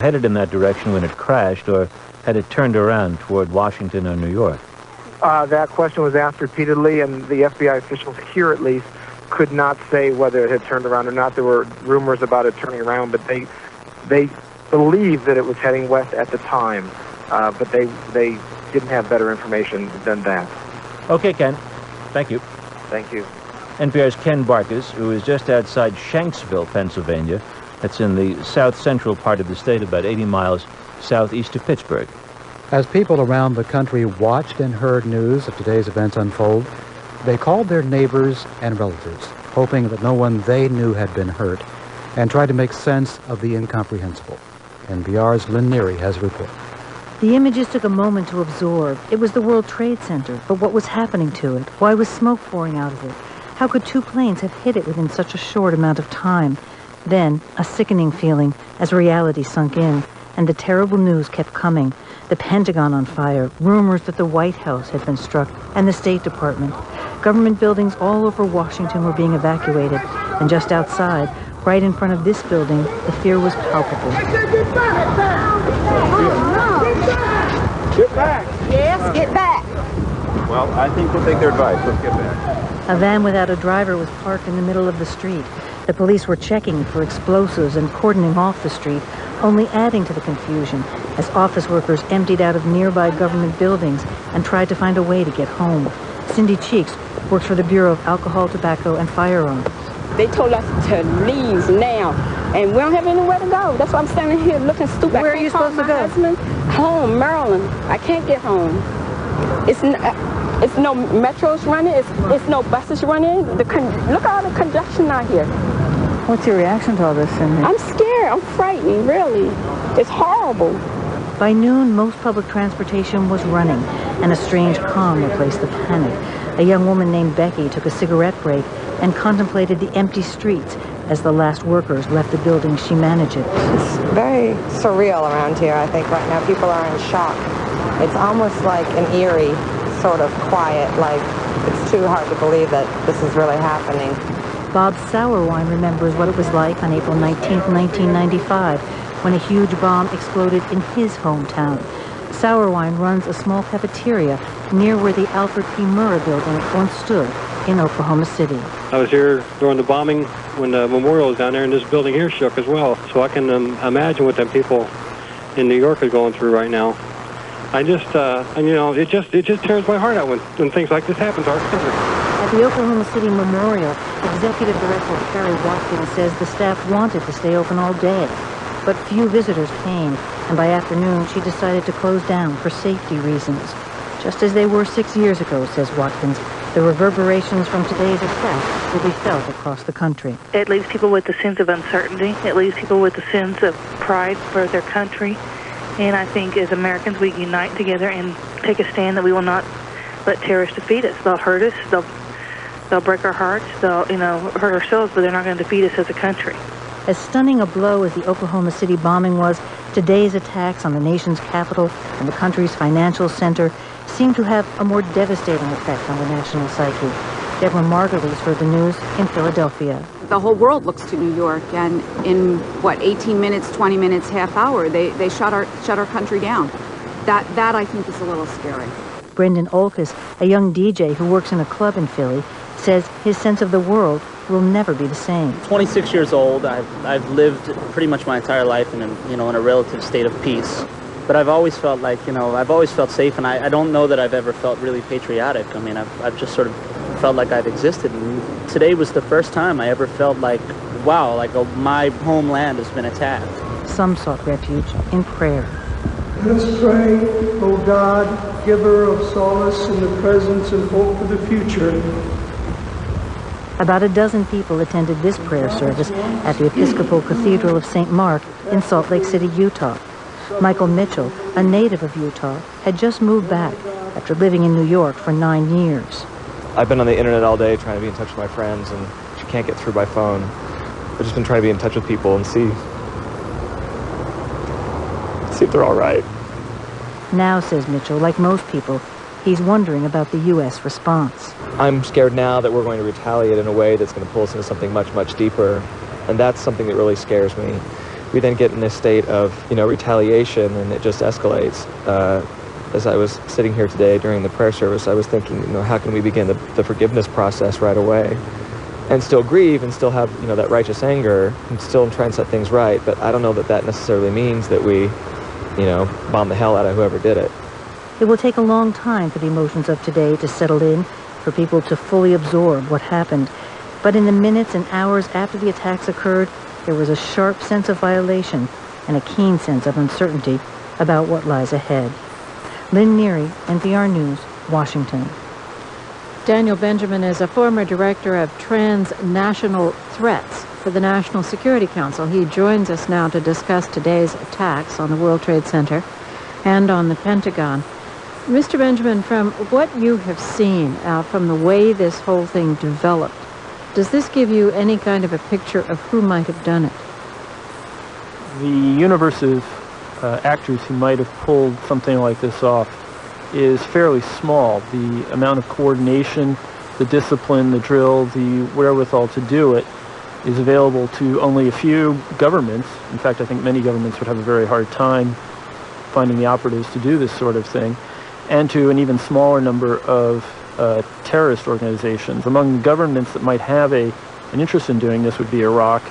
headed in that direction when it crashed, or had it turned around toward Washington or New York? That question was asked repeatedly, and the FBI officials here, at least, could not say whether it had turned around or not. There were rumors about it turning around, but they believed that it was heading west at the time, but they didn't have better information than that. Okay, Ken. Thank you. Thank you. NPR's Ken Barkas, who is just outside Shanksville, Pennsylvania. That's in the south-central part of the state, about 80 miles southeast of Pittsburgh. As people around the country watched and heard news of today's events unfold, they called their neighbors and relatives, hoping that no one they knew had been hurt, and tried to make sense of the incomprehensible. NPR's Lynn Neary has a report. The images took a moment to absorb. It was the World Trade Center, but what was happening to it? Why was smoke pouring out of it? How could two planes have hit it within such a short amount of time? Then, a sickening feeling as reality sunk in, and the terrible news kept coming. The Pentagon on fire, rumors that the White House had been struck, and the State Department. Government buildings all over Washington were being evacuated, and just outside, right in front of this building, the fear was palpable. Get back! Yes, get back! Well, I think we'll take their advice. Let's get back. A van without a driver was parked in the middle of the street. The police were checking for explosives and cordoning off the street, only adding to the confusion as office workers emptied out of nearby government buildings and tried to find a way to get home. Cindy Cheeks works for the Bureau of Alcohol, Tobacco, and Firearms. They told us to leave now, and we don't have anywhere to go. That's why I'm standing here looking stupid. Where are you supposed to go? Husband. Home, Maryland. I can't get home. It's no metros running. It's no buses running. Look at all the congestion out here. What's your reaction to all this, Cindy? I'm scared. I'm frightened, really. It's horrible. By noon, most public transportation was running, and a strange calm replaced the panic. A young woman named Becky took a cigarette break and contemplated the empty streets as the last workers left the building she manages. It's very surreal around here, I think, right now. People are in shock. It's almost like an eerie sort of quiet, like it's too hard to believe that this is really happening. Bob Sauerwein remembers what it was like on April 19, 1995, when a huge bomb exploded in his hometown. Sauerwein runs a small cafeteria near where the Alfred P. Murrah building once stood in Oklahoma City. I was here during the bombing when the memorial was down there, and this building here shook as well. So I can imagine what them people in New York are going through right now. I just, it just tears my heart out when things like this happen to our country. At the Oklahoma City Memorial, Executive Director Carrie Watkins says the staff wanted to stay open all day, but few visitors came, and by afternoon she decided to close down for safety reasons. Just as they were 6 years ago, says Watkins, the reverberations from today's attack will be felt across the country. It leaves people with a sense of uncertainty. It leaves people with a sense of pride for their country. And I think as Americans, we unite together and take a stand that we will not let terrorists defeat us. They'll hurt us. They'll break our hearts. They'll, hurt ourselves, but they're not going to defeat us as a country. As stunning a blow as the Oklahoma City bombing was, today's attacks on the nation's capital and the country's financial center seem to have a more devastating effect on the national psyche. Deborah Margulies for the news in Philadelphia. The whole world looks to New York, and in 18 minutes, 20 minutes, half hour, they shut our country down. That I think is a little scary. Brendan Olkus, a young DJ who works in a club in Philly, says his sense of the world will never be the same. 26 years old. I've lived pretty much my entire life in a relative state of peace. But I've always felt like, I've always felt safe, and I don't know that I've ever felt really patriotic. I mean, I've just sort of felt like I've existed. And today was the first time I ever felt like, wow, my homeland has been attacked. Some sought refuge in prayer. Let us pray, O God, giver of solace in the present and hope for the future. About a dozen people attended this prayer service at the Episcopal Cathedral of St. Mark in Salt Lake City, Utah. Michael Mitchell, a native of Utah, had just moved back after living in New York for 9 years. I've been on the internet all day trying to be in touch with my friends, and you can't get through by phone. I've just been trying to be in touch with people and see if they're all right. Now, says Mitchell, like most people, he's wondering about the U.S. response. I'm scared now that we're going to retaliate in a way that's going to pull us into something much, much deeper, and that's something that really scares me. we then get in this state of, retaliation, and it just escalates. As I was sitting here today during the prayer service, I was thinking, how can we begin the forgiveness process right away and still grieve and still have, that righteous anger and still try and set things right. But I don't know that necessarily means that we, bomb the hell out of whoever did it. It will take a long time for the emotions of today to settle in, for people to fully absorb what happened. But in the minutes and hours after the attacks occurred, there was a sharp sense of violation and a keen sense of uncertainty about what lies ahead. Lynn Neary, NPR News, Washington. Daniel Benjamin is a former director of transnational threats for the National Security Council. He joins us now to discuss today's attacks on the World Trade Center and on the Pentagon. Mr. Benjamin, from what you have seen, from the way this whole thing developed, does this give you any kind of a picture of who might have done it? The universe of actors who might have pulled something like this off is fairly small. The amount of coordination, the discipline, the drill, the wherewithal to do it is available to only a few governments. In fact, I think many governments would have a very hard time finding the operatives to do this sort of thing, and to an even smaller number of terrorist organizations. Among the governments that might have an interest in doing this would be Iraq,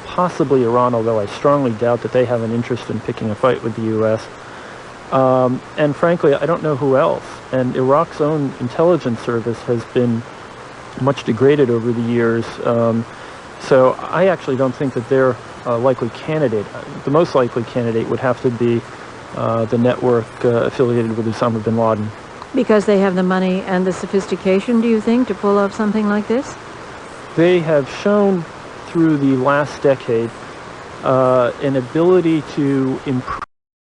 possibly Iran, although I strongly doubt that they have an interest in picking a fight with the U.S. And frankly, I don't know who else. And Iraq's own intelligence service has been much degraded over the years. So I actually don't think that they're a likely candidate. The most likely candidate would have to be the network affiliated with Osama bin Laden. Because they have the money and the sophistication, do you think, to pull off something like this? They have shown through the last decade an ability to improve